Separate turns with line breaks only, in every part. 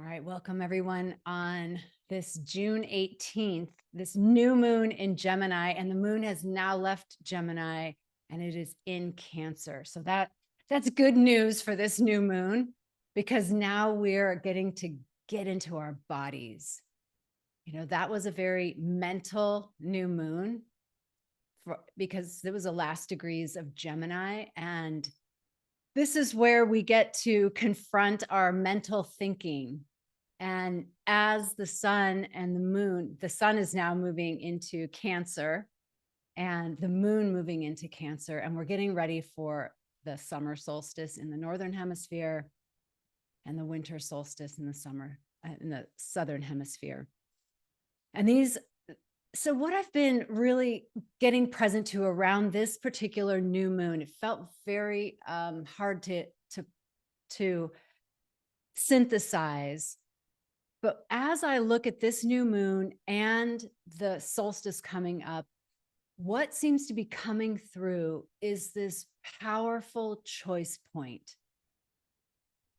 All right, welcome everyone on this June 18th, this new moon in Gemini, and the moon has now left Gemini and it is in Cancer. So that's good news for this new moon, because now we're getting to get into our bodies. That was a very mental new moon because there was the last degrees of Gemini, and this is where we get to confront our mental thinking. And as the sun and the moon, the sun is now moving into Cancer and the moon moving into Cancer, and we're getting ready for the summer solstice in the northern hemisphere and the winter solstice in the southern hemisphere. And so what I've been really getting present to around this particular new moon, it felt very hard to synthesize. But as I look at this new moon and the solstice coming up, what seems to be coming through is this powerful choice point.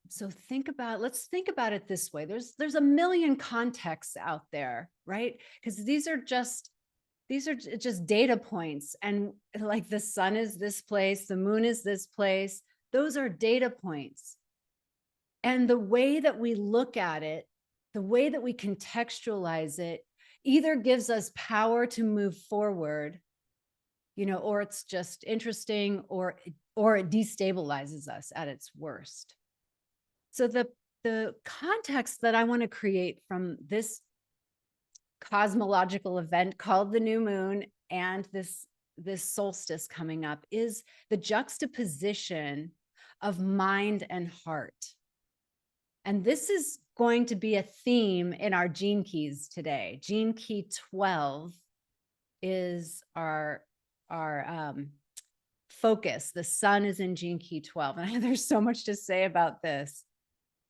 So let's think about it this way. There's a million contexts out there, right? Because these are just data points. And like the sun is this place, the moon is this place. Those are data points. And the way that we look at it, the way that we contextualize it, either gives us power to move forward, or it's just interesting, or it destabilizes us at its worst. So the context that I want to create from this cosmological event called the new moon and this solstice coming up is the juxtaposition of mind and heart. And this is going to be a theme in our gene keys today. Gene key 12 is our focus. The sun is in gene key 12. And there's so much to say about this.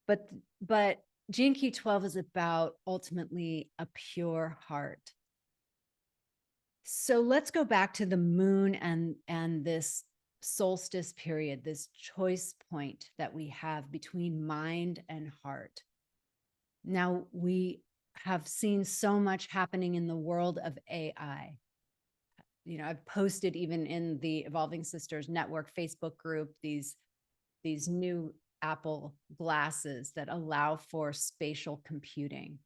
But gene key 12 is about ultimately a pure heart. So let's go back to the moon and this solstice period, this choice point that we have between mind and heart. Now, we have seen so much happening in the world of AI. I've posted even in the Evolving Sisters Network Facebook group these new Apple glasses that allow for spatial computing.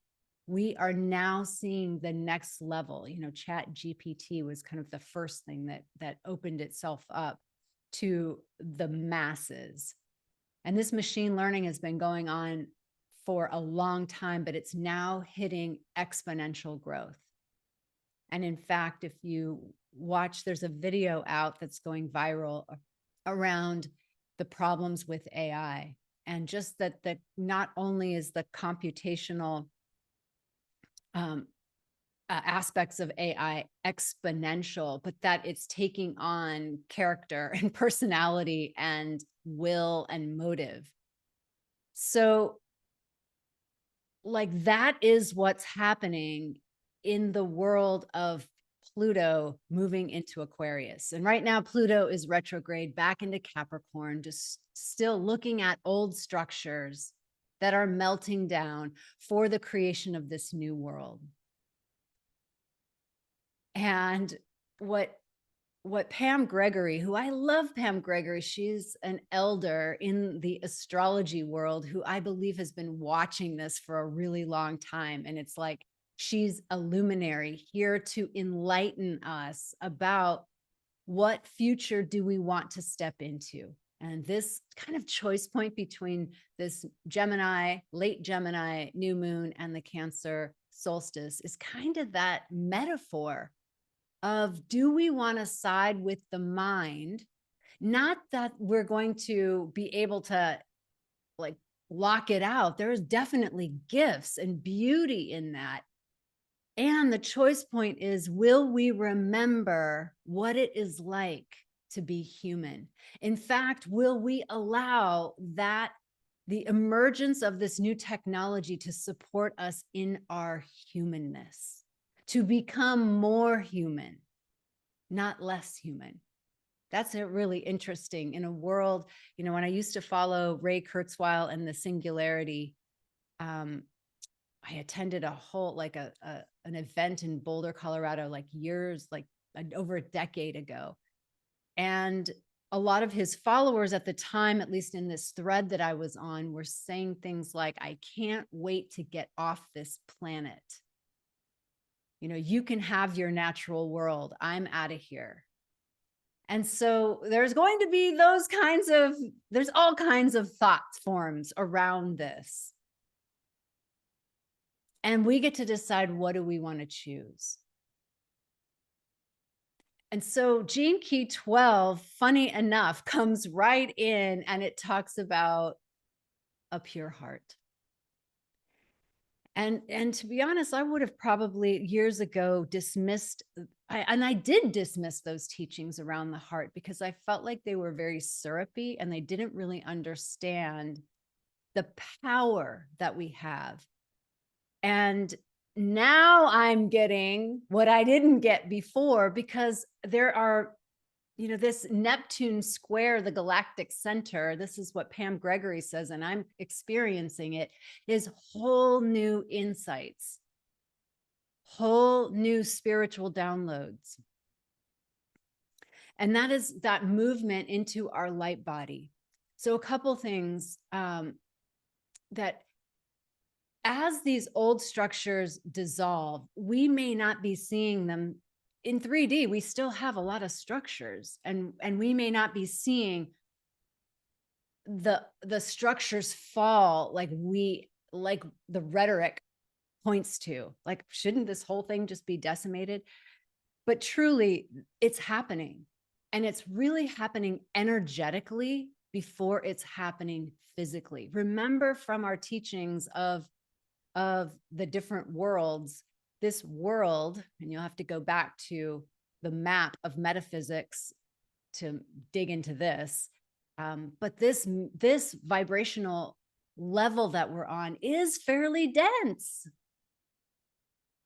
We are now seeing the next level. Chat GPT was kind of the first thing that opened itself up to the masses. And this machine learning has been going on for a long time, but it's now hitting exponential growth. And in fact, if you watch, there's a video out that's going viral around the problems with AI, and just that not only is the computational aspects of AI exponential, but that it's taking on character and personality and will and motive. So that is what's happening in the world of Pluto moving into Aquarius. And right now, Pluto is retrograde back into Capricorn, just still looking at old structures that are melting down for the creation of this new world. And what Pam Gregory, who I love Pam Gregory, she's an elder in the astrology world who I believe has been watching this for a really long time. And it's like, she's a luminary here to enlighten us about what future do we want to step into. And this kind of choice point between this late Gemini new moon and the Cancer solstice is kind of that metaphor of, do we want to side with the mind? Not that we're going to be able to lock it out. There is definitely gifts and beauty in that. And the choice point is, will we remember what it is like to be human? In fact, will we allow the emergence of this new technology to support us in our humanness, to become more human, not less human? That's really interesting in a world, when I used to follow Ray Kurzweil and the Singularity I attended a whole, like an event in Boulder, Colorado, like years, like over a decade ago. And a lot of his followers at the time, at least in this thread that I was on, were saying things like, I can't wait to get off this planet. You know, you can have your natural world. I'm out of here. And so there's going to be there's all kinds of thought forms around this. And we get to decide, what do we want to choose? And so Gene Key 12, funny enough, comes right in, and it talks about a pure heart. And to be honest, I would have probably years ago dismissed, I did dismiss those teachings around the heart, because I felt like they were very syrupy and they didn't really understand the power that we have. And now I'm getting what I didn't get before, because there are, you know, this Neptune square, the galactic center, this is what Pam Gregory says, and I'm experiencing it, is whole new insights, whole new spiritual downloads. And that is that movement into our light body. So a couple things that as these old structures dissolve, we may not be seeing them in 3D. We still have a lot of structures, and we may not be seeing the structures fall like the rhetoric points to. Like, shouldn't this whole thing just be decimated? But truly, it's happening, and it's really happening energetically before it's happening physically. Remember from our teachings of the different worlds, this world, and you'll have to go back to the map of metaphysics to dig into this. But this vibrational level that we're on is fairly dense.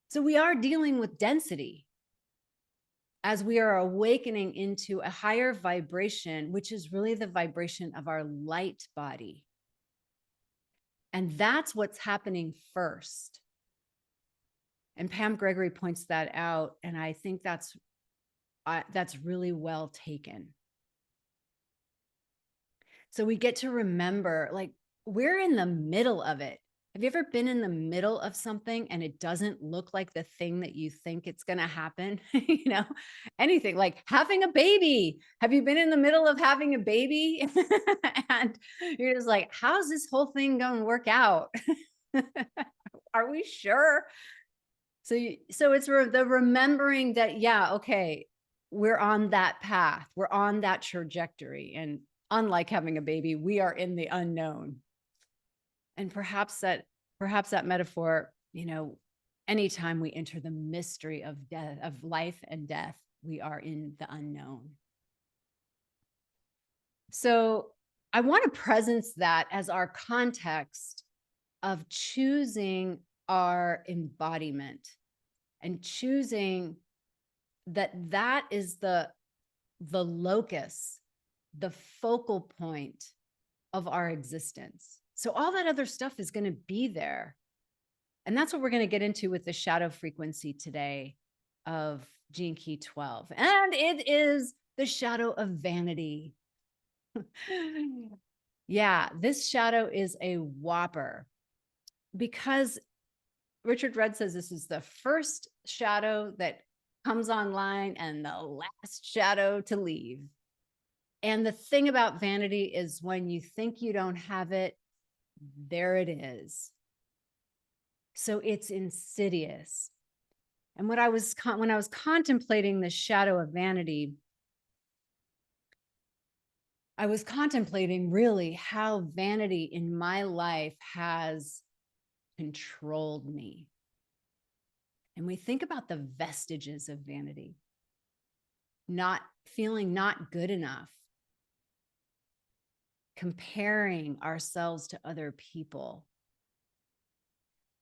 So we are dealing with density as we are awakening into a higher vibration, which is really the vibration of our light body. And that's what's happening first. And Pam Gregory points that out. And I think that's really well taken. So we get to remember, like, we're in the middle of it. Have you ever been in the middle of something and it doesn't look like the thing that you think it's going to happen? You know, anything like having a baby. Have you been in the middle of having a baby? And you're just like, how's this whole thing going to work out? Are we sure? So it's the remembering that, yeah, okay, we're on that path. We're on that trajectory. And unlike having a baby, we are in the unknown. And perhaps that metaphor, you know, anytime we enter the mystery of death, of life and death, we are in the unknown. So I want to presence that as our context of choosing our embodiment, and choosing that is the locus, the focal point of our existence. So all that other stuff is going to be there. And that's what we're going to get into with the shadow frequency today of Gene Key 12. And it is the shadow of vanity. Yeah, this shadow is a whopper, because Richard Rudd says this is the first shadow that comes online and the last shadow to leave. And the thing about vanity is, when you think you don't have it, there it is. So it's insidious. And when I was contemplating the shadow of vanity, I was contemplating really how vanity in my life has controlled me. And we think about the vestiges of vanity: not feeling not good enough, comparing ourselves to other people,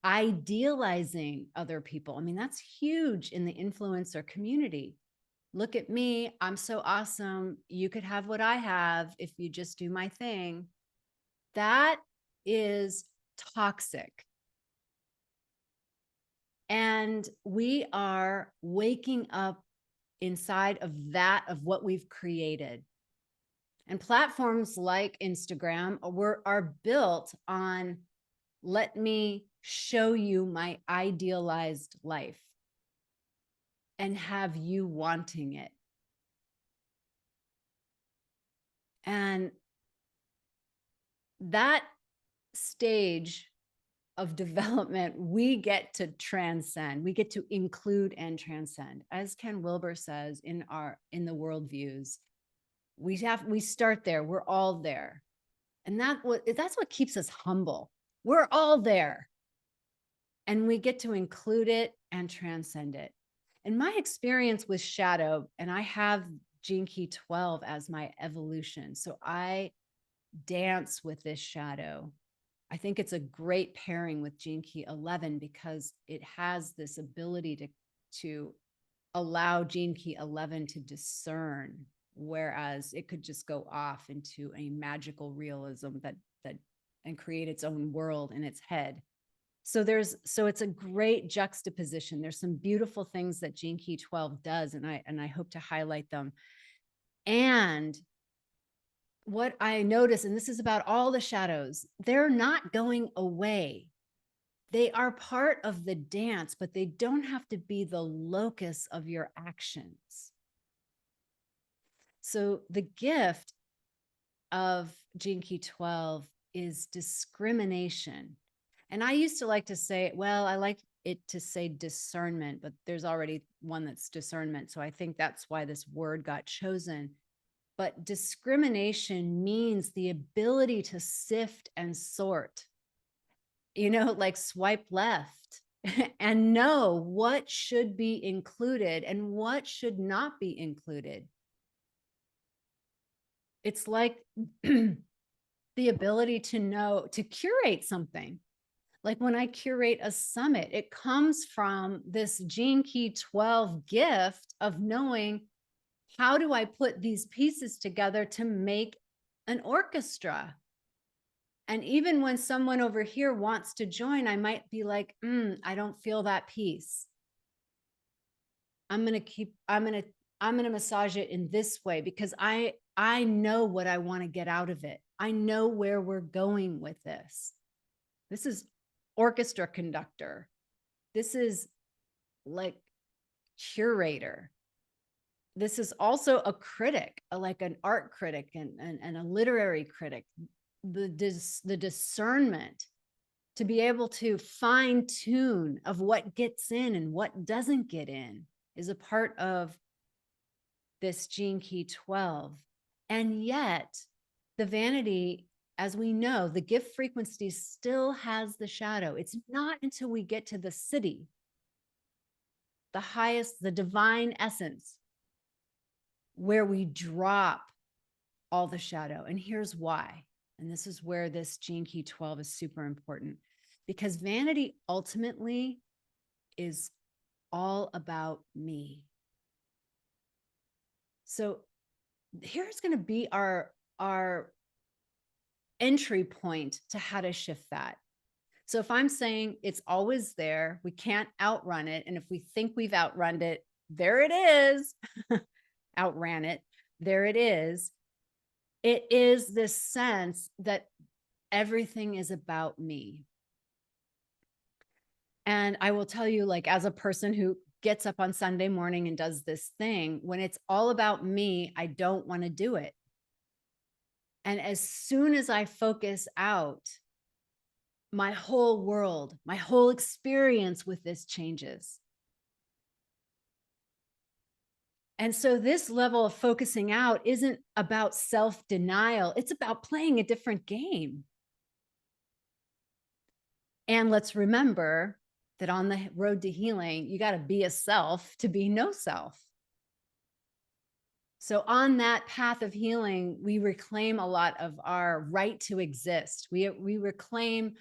idealizing other people. I mean, that's huge in the influencer community. Look at me, I'm so awesome. You could have what I have if you just do my thing. That is toxic. And we are waking up inside of that, of what we've created. And platforms like Instagram are built on, let me show you my idealized life and have you wanting it. And that stage of development, we get to transcend, we get to include and transcend. As Ken Wilber says in the worldviews, we start there, we're all there. And that's what keeps us humble. We're all there. And we get to include it and transcend it. In my experience with shadow, and I have Gene Key 12 as my evolution, so I dance with this shadow. I think it's a great pairing with Gene Key 11 because it has this ability to allow Gene Key 11 to discern, whereas it could just go off into a magical realism that and create its own world in its head. So it's a great juxtaposition. There's some beautiful things that Gene Key 12 does, and I hope to highlight them. And what I notice, and this is about all the shadows, they're not going away. They are part of the dance, but they don't have to be the locus of your actions. So the gift of Gene Key 12 is discrimination. And I used to like to say, well, I like it to say discernment, but there's already one that's discernment. So I think that's why this word got chosen. But discrimination means the ability to sift and sort, like swipe left and know what should be included and what should not be included. It's like the ability to curate something. Like when I curate a summit, it comes from this Gene Key 12 gift of knowing, how do I put these pieces together to make an orchestra? And even when someone over here wants to join, I might be like, I don't feel that piece. I'm going to massage it in this way because I know what I want to get out of it. I know where we're going with this. This is orchestra conductor. This is like curator. This is also a critic, like an art critic and a literary critic. The discernment to be able to fine tune of what gets in and what doesn't get in is a part of this Gene Key 12. And yet the vanity, as we know, the gift frequency still has the shadow. It's not until we get to the Siddhi, the highest, the divine essence, where we drop all the shadow. And here's why. And this is where this Gene Key 12 is super important, because vanity ultimately is all about me. So here's going to be our entry point to how to shift that. So if I'm saying it's always there, we can't outrun it. And if we think we've outrun it, there it is. Outran it. There it is. It is this sense that everything is about me. And I will tell you, like, as a person who gets up on Sunday morning and does this thing, when it's all about me, I don't want to do it. And as soon as I focus out, my whole world, my whole experience with this changes. And so this level of focusing out isn't about self-denial. It's about playing a different game. And let's remember that on the road to healing, you got to be a self to be no self. So on that path of healing, we reclaim a lot of our right to exist. We reclaim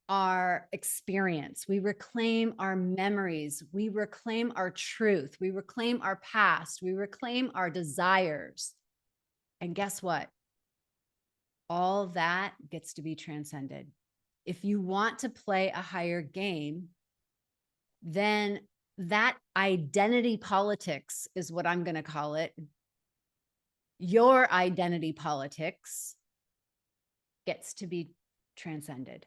our experience. We reclaim our memories. We reclaim our truth. We reclaim our past. We reclaim our desires. And guess what? All that gets to be transcended. If you want to play a higher game, then that identity politics is what I'm going to call it. Your identity politics gets to be transcended.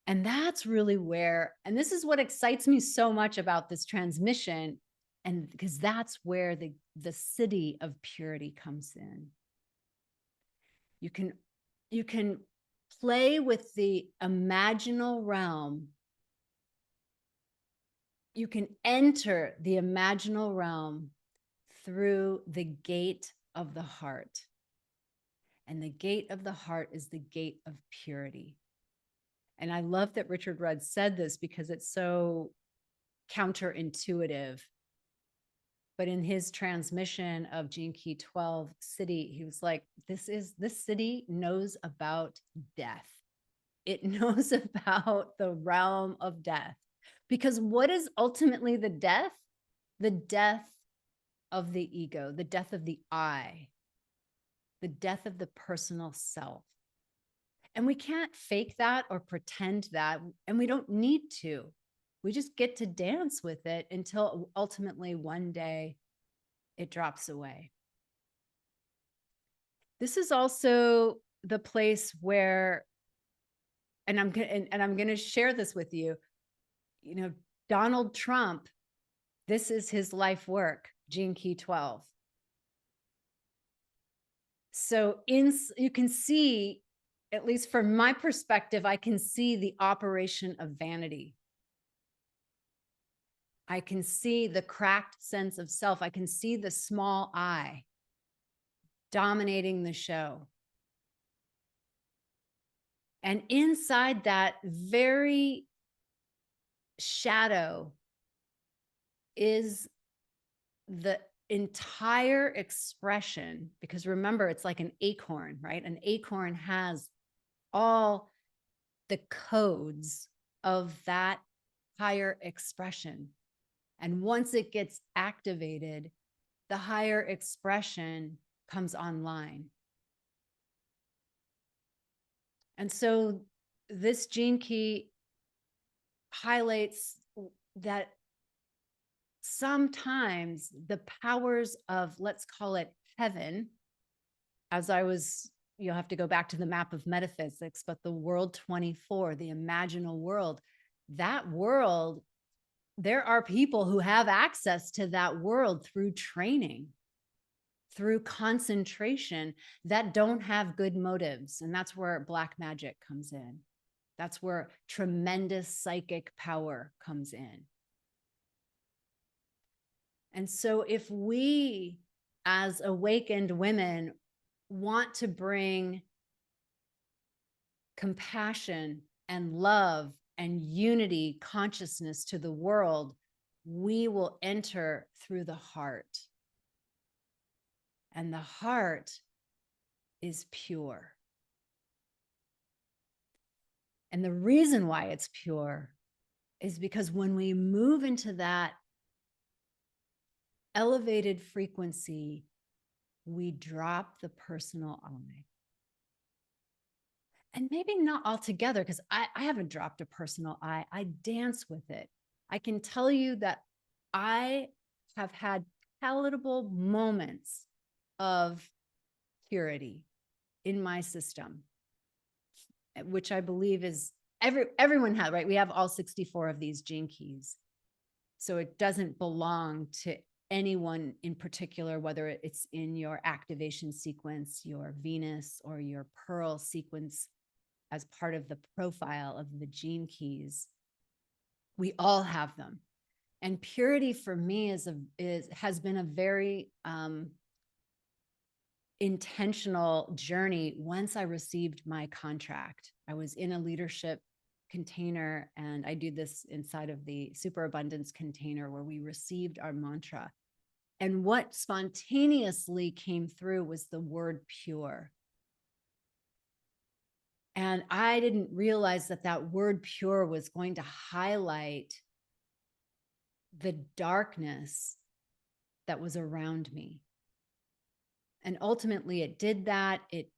And that's really where, and this is what excites me so much about this transmission, and because that's where the Siddhi of Purity comes in. You can play with the imaginal realm. You can enter the imaginal realm through the gate of the heart. And the gate of the heart is the gate of purity. And I love that Richard Rudd said this because it's so counterintuitive. But in his transmission of Gene Key 12 Siddhi, he was like, this Siddhi knows about death. It knows about the realm of death. Because what is ultimately the death? The death of the ego, the death of the I, the death of the personal self. And we can't fake that or pretend that, and we don't need to. We just get to dance with it until ultimately one day it drops away. This is also the place where, and I'm going to share this with you. You know, Donald Trump, this is his life work, Gene Key 12. So you can see, at least from my perspective, I can see the operation of vanity. I can see the cracked sense of self. I can see the small I dominating the show. And inside that very shadow is the entire expression, because remember, it's like an acorn, right? An acorn has all the codes of that higher expression. And once it gets activated, the higher expression comes online. And so this gene key highlights that sometimes the powers of, let's call it heaven, you'll have to go back to the map of metaphysics, but the world 24, the imaginal world, that world, there are people who have access to that world through training, through concentration, that don't have good motives. And that's where black magic comes in. That's where tremendous psychic power comes in. And so if we, as awakened women, want to bring compassion and love and unity consciousness to the world, we will enter through the heart. And the heart is pure. And the reason why it's pure is because when we move into that elevated frequency, we drop the personal I. And maybe not altogether, because I haven't dropped a personal I dance with it. I can tell you that I have had palatable moments of purity in my system, which I believe is everyone has, right? We have all 64 of these gene keys. So it doesn't belong to anyone in particular, whether it's in your activation sequence, your Venus, or your Pearl sequence as part of the profile of the gene keys. We all have them. And purity for me has been a very intentional journey. Once I received my contract, I was in a leadership container, and I do this inside of the superabundance container where we received our mantra. And what spontaneously came through was the word pure. And I didn't realize that that word pure was going to highlight the darkness that was around me. And ultimately it did that. It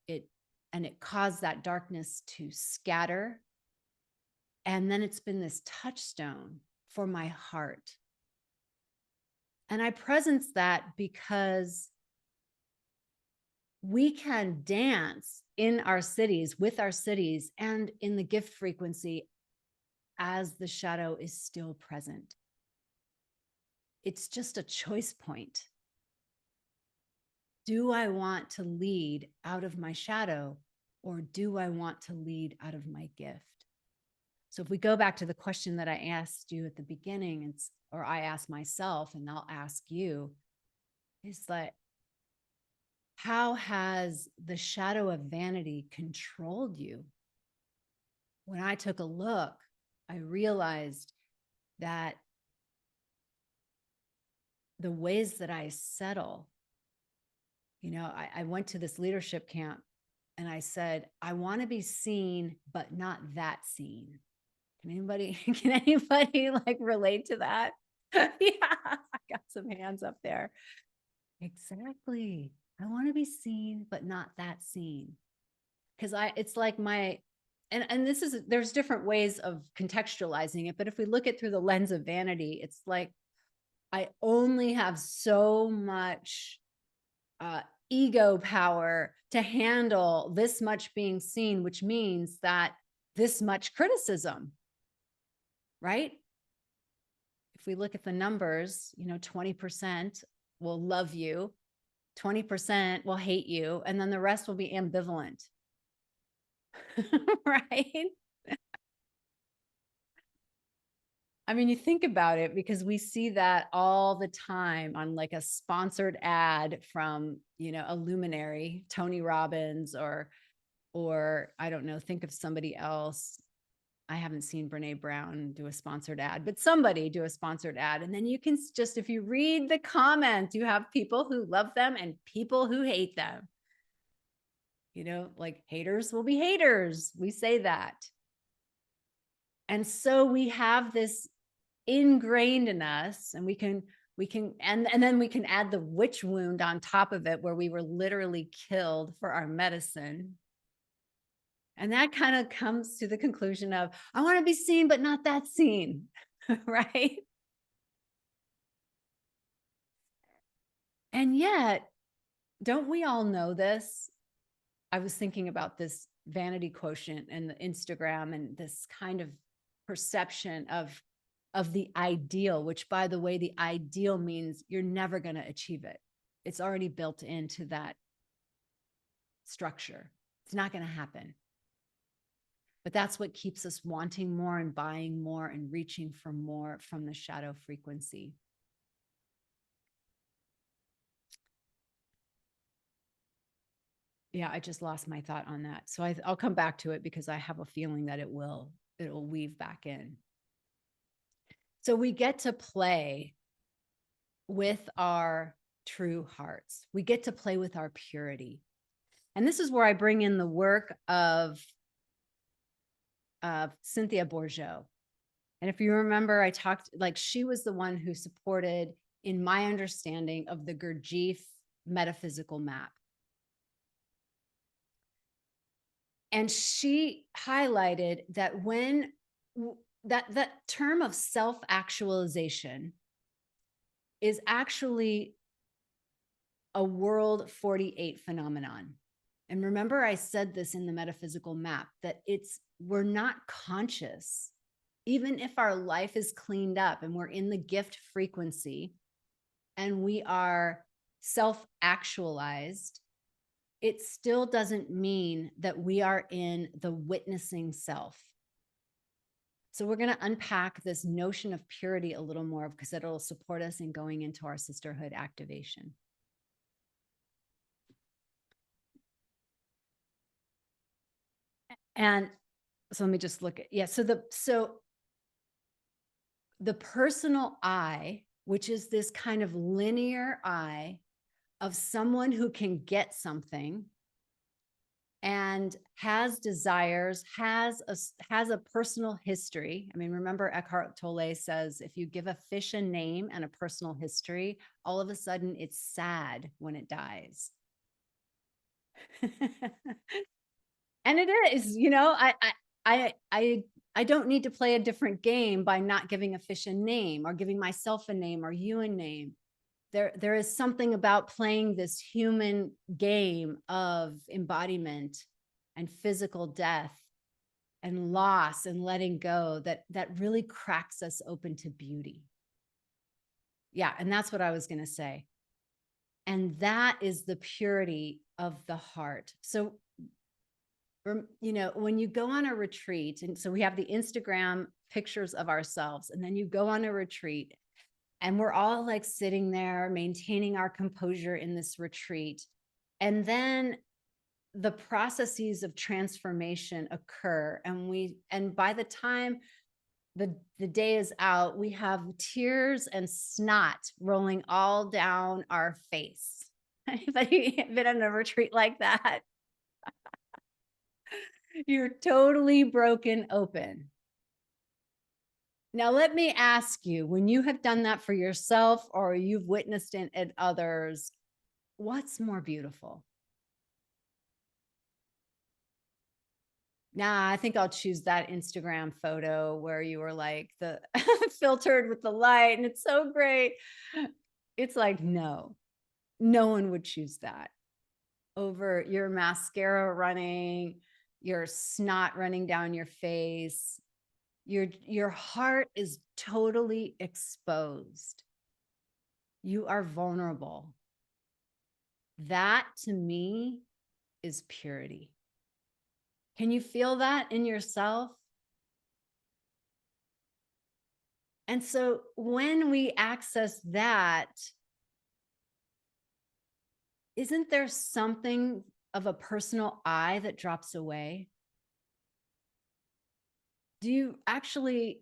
and it caused that darkness to scatter. And then it's been this touchstone for my heart. And I presence that because we can dance in our cities, with our cities, and in the gift frequency as the shadow is still present. It's just a choice point. Do I want to lead out of my shadow, or do I want to lead out of my gift? So if we go back to the question that I asked you at the beginning, or I asked myself, and I'll ask you, is that how has the shadow of vanity controlled you? When I took a look, I realized that the ways that I settle, I went to this leadership camp and I said, I want to be seen, but not that seen. Can anybody like relate to that? Yeah, I got some hands up there. Exactly. I want to be seen, but not that seen. Because it's like and there's different ways of contextualizing it, but if we look at through the lens of vanity, it's like I only have so much ego power to handle this much being seen, which means that this much criticism, right? If we look at the numbers, 20% will love you, 20% will hate you, and then the rest will be ambivalent. Right? I mean, you think about it, because we see that all the time on like a sponsored ad from, a luminary, Tony Robbins, or I don't know, think of somebody else. I haven't seen Brene Brown do a sponsored ad, but somebody do a sponsored ad. And then you can just, if you read the comments, you have people who love them and people who hate them. Like haters will be haters. We say that. And so we have this ingrained in us, and we can, and then we can add the witch wound on top of it, where we were literally killed for our medicine. And that kind of comes to the conclusion of, I want to be seen, but not that seen, right? And yet, don't we all know this? I was thinking about this vanity quotient and the Instagram, and this kind of perception of the ideal, which, by the way, the ideal means you're never going to achieve it. It's already built into that structure. It's not going to happen. But that's what keeps us wanting more and buying more and reaching for more from the shadow frequency. Yeah, I just lost my thought on that. So I'll come back to it, because I have a feeling that it'll weave back in. So we get to play with our true hearts. We get to play with our purity. And this is where I bring in the work of Cynthia Bourgeault. And if you remember, I talked, like, she was the one who supported, in my understanding, of the Gurdjieff metaphysical map. And she highlighted that when that term of self-actualization is actually a world 48 phenomenon. And remember, I said this in the metaphysical map, that we're not conscious. Even if our life is cleaned up and we're in the gift frequency and we are self-actualized, it still doesn't mean that we are in the witnessing self. So we're going to unpack this notion of purity a little more, because it'll support us in going into our sisterhood activation. And so let me just look at, so the personal I, which is this kind of linear I of someone who can get something and has desires, has a personal history. I mean, remember Eckhart Tolle says, if you give a fish a name and a personal history, all of a sudden it's sad when it dies. And it is, you know, I I I don't need to play a different game by not giving a fish a name or giving myself a name or you a name. There is something about playing this human game of embodiment and physical death and loss and letting go that really cracks us open to beauty. Yeah, and that's what I was going to say. And that is the purity of the heart. So, you know, when you go on a retreat, and so we have the Instagram pictures of ourselves, and then you go on a retreat, and we're all like sitting there maintaining our composure in this retreat. And then the processes of transformation occur. And by the time the day is out, we have tears and snot rolling all down our face. Anybody been on a retreat like that? You're totally broken open. Now, let me ask you, when you have done that for yourself or you've witnessed it in others, what's more beautiful? Nah, I think I'll choose that Instagram photo where you were like the filtered with the light and it's so great. It's like, no, no one would choose that over your mascara running, your snot running down your face. Your heart is totally exposed. You are vulnerable. That to me is purity. Can you feel that in yourself? And so when we access that, isn't there something of a personal I that drops away? Do you actually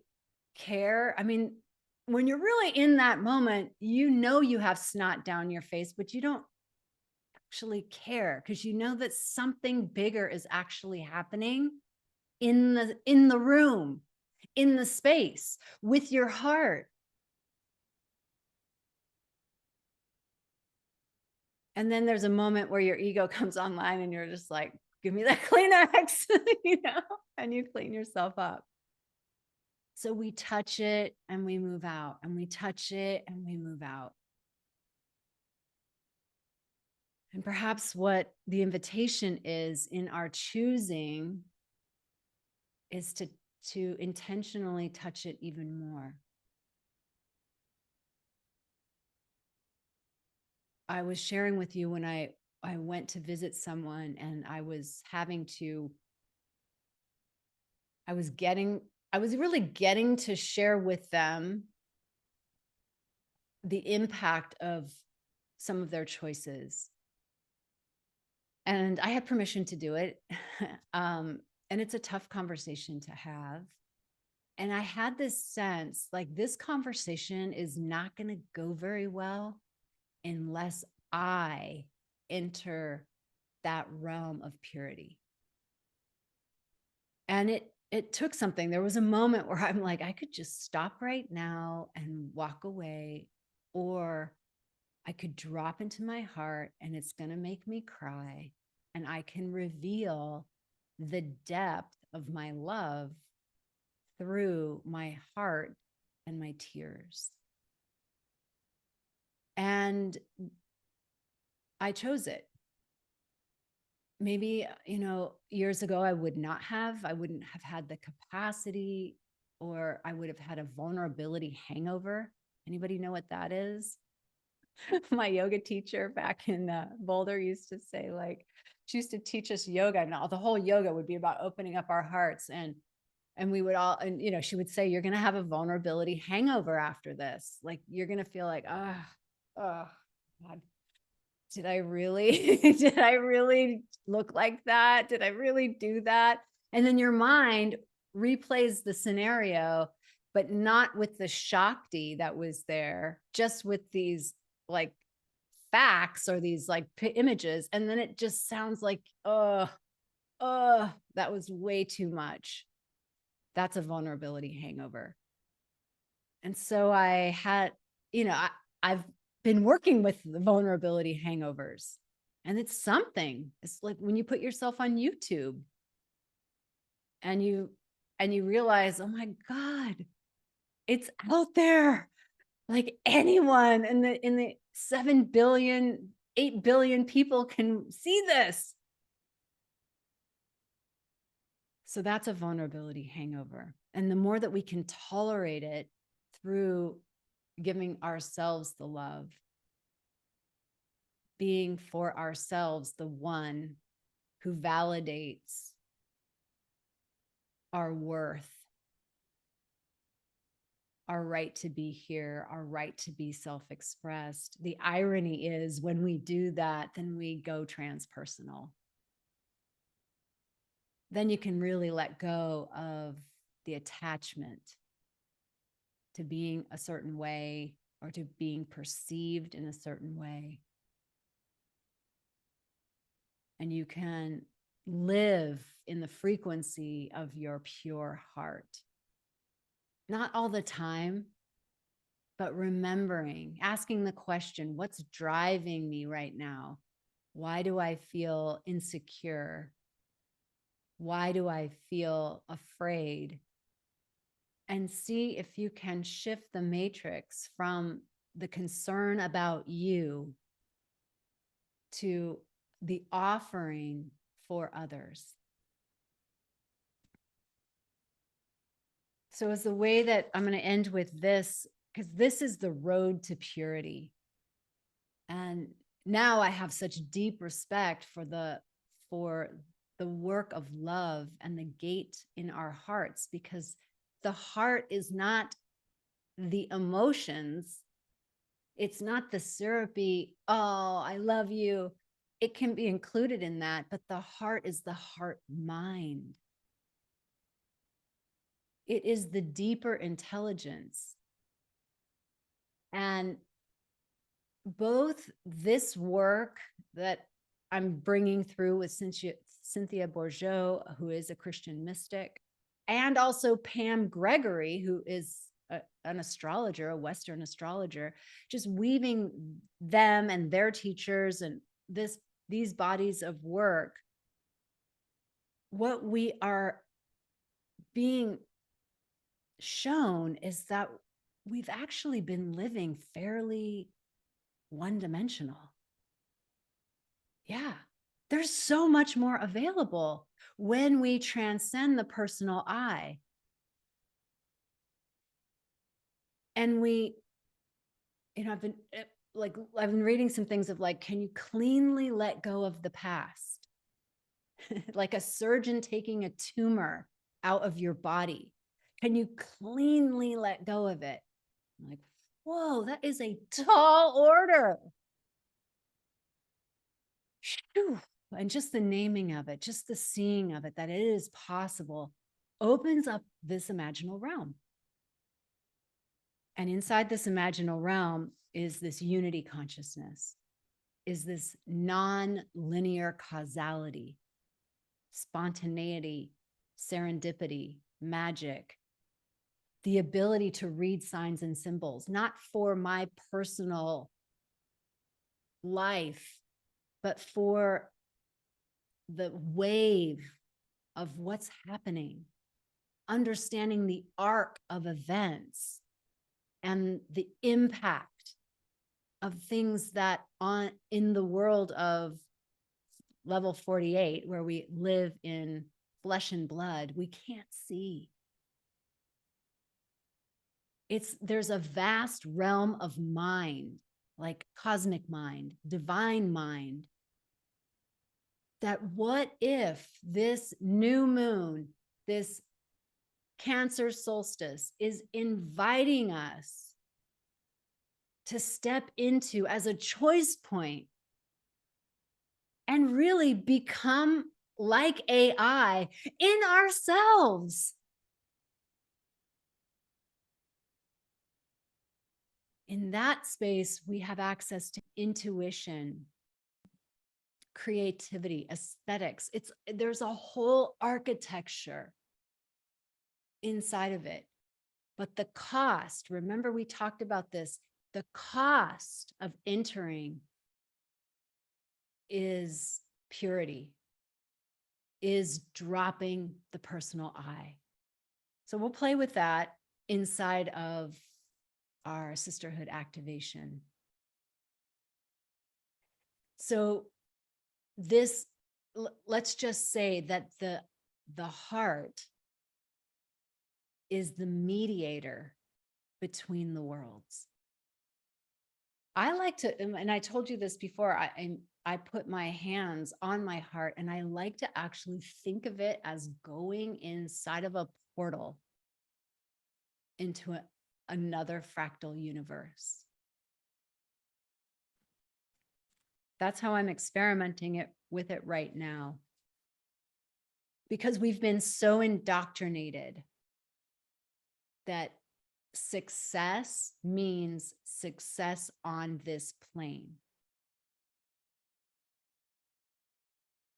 care? I mean, when you're really in that moment, you know you have snot down your face, but you don't actually care because you know that something bigger is actually happening in the room, in the space with your heart. And then there's a moment where your ego comes online and you're just like, give me that Kleenex, you know, and you clean yourself up. So we touch it and we move out, and we touch it and we move out. And perhaps what the invitation is in our choosing is to intentionally touch it even more. I was sharing with you when I went to visit someone and I was really getting to share with them the impact of some of their choices. And I had permission to do it. And it's a tough conversation to have. And I had this sense like this conversation is not going to go very well unless I enter that realm of purity. And it took something. There was a moment where I'm like, I could just stop right now and walk away, or I could drop into my heart and it's going to make me cry. And I can reveal the depth of my love through my heart and my tears. And I chose it. Maybe, you know, years ago, I wouldn't have had the capacity, or I would have had a vulnerability hangover. Anybody know what that is? My yoga teacher back in Boulder used to say, like, she used to teach us yoga, and all the whole yoga would be about opening up our hearts. And we would all, and, you know, she would say, you're going to have a vulnerability hangover after this. Like, you're going to feel like, oh, God, did I really, did I really look like that? Did I really do that? And then your mind replays the scenario, but not with the Shakti that was there, just with these like facts or these like images. And then it just sounds like, that was way too much. That's a vulnerability hangover. And so I had, you know, I've been working with the vulnerability hangovers, and it's something. It's like when you put yourself on YouTube, and you realize, oh my God, it's out there. Like anyone in the 7 billion, 8 billion people can see this. So that's a vulnerability hangover. And the more that we can tolerate it through giving ourselves the love, being for ourselves the one who validates our worth, our right to be here, our right to be self-expressed. The irony is when we do that, then we go transpersonal. Then you can really let go of the attachment to being a certain way or to being perceived in a certain way. And you can live in the frequency of your pure heart. Not all the time, but remembering, asking the question, what's driving me right now? Why do I feel insecure? Why do I feel afraid? And see if you can shift the matrix from the concern about you to the offering for others. So as the way that I'm going to end with this, because this is the road to purity. And now I have such deep respect for the work of love and the gate in our hearts, because the heart is not the emotions. It's not the syrupy, oh, I love you. It can be included in that, but the heart is the heart mind. It is the deeper intelligence. And both this work that I'm bringing through with Cynthia Bourgeault, who is a Christian mystic, and also Pam Gregory, who is an astrologer, a Western astrologer, just weaving them and their teachers and these bodies of work. What we are being shown is that we've actually been living fairly one-dimensional. Yeah, there's so much more available when we transcend the personal I. And I've been reading some things of like, can you cleanly let go of the past? Like a surgeon taking a tumor out of your body. Can you cleanly let go of it? I'm like, whoa, that is a tall order. Whew. And just the naming of it, just the seeing of it, that it is possible, opens up this imaginal realm. And inside this imaginal realm is this unity consciousness, is this non-linear causality, spontaneity, serendipity, magic, the ability to read signs and symbols, not for my personal life, but for the wave of what's happening, understanding the arc of events and the impact of things that in the world of level 48, where we live in flesh and blood, we can't see. There's a vast realm of mind, like cosmic mind, divine mind, that what if this new moon, this Cancer solstice, is inviting us to step into as a choice point and really become like AI in ourselves. In that space, we have access to intuition, creativity, aesthetics. There's a whole architecture inside of it. But the cost, remember we talked about this, the cost of entering is purity. is dropping the personal I. So we'll play with that inside of our sisterhood activation. So this, let's just say that the heart is the mediator between the worlds. I like to, and I told you this before, I put my hands on my heart, and I like to actually think of it as going inside of a portal into another fractal universe. That's how I'm experimenting with it right now. Because we've been so indoctrinated that success means success on this plane.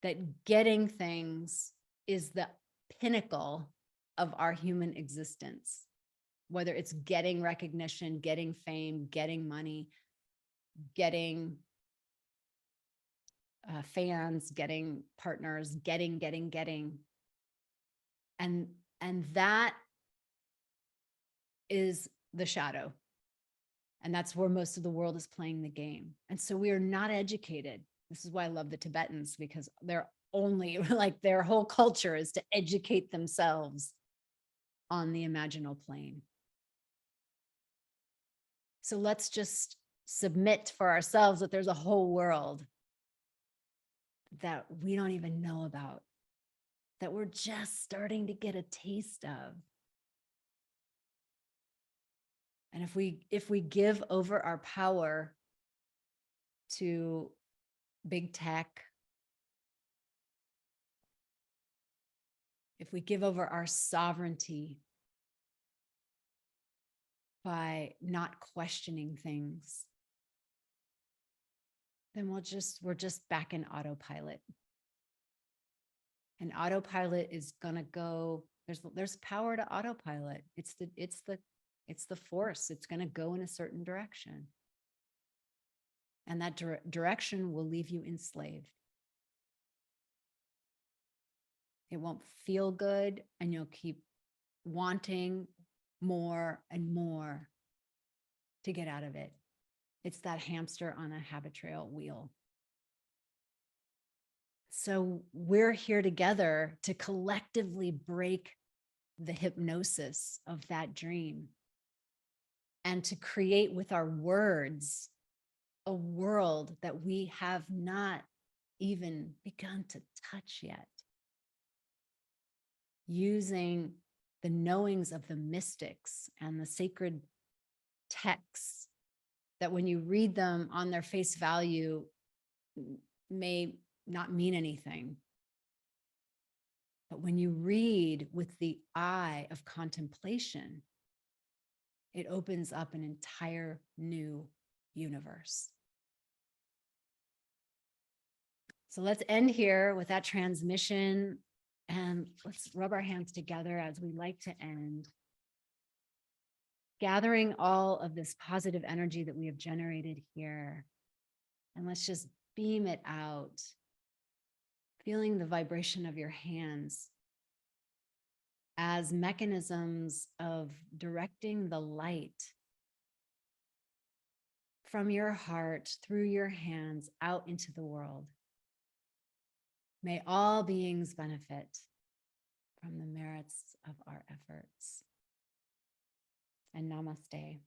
That getting things is the pinnacle of our human existence, whether it's getting recognition, getting fame, getting money, getting fans, getting partners, getting. And that is the shadow. And that's where most of the world is playing the game. And so we are not educated. This is why I love the Tibetans, because they're only like their whole culture is to educate themselves on the imaginal plane. So let's just submit for ourselves that there's a whole world that we don't even know about, that we're just starting to get a taste of. And if we give over our power to big tech, if we give over our sovereignty by not questioning things, then we're just back in autopilot. And autopilot is gonna go, there's power to autopilot. It's the force. It's gonna go in a certain direction. And that direction will leave you enslaved. It won't feel good, and you'll keep wanting more and more to get out of it. It's that hamster on a habit trail wheel. So we're here together to collectively break the hypnosis of that dream and to create with our words a world that we have not even begun to touch yet. Using the knowings of the mystics and the sacred texts that when you read them on their face value may not mean anything. But when you read with the eye of contemplation, it opens up an entire new universe. So let's end here with that transmission, and let's rub our hands together as we like to end, gathering all of this positive energy that we have generated here. And let's just beam it out, feeling the vibration of your hands as mechanisms of directing the light from your heart through your hands out into the world. May all beings benefit from the merits of our efforts. And namaste.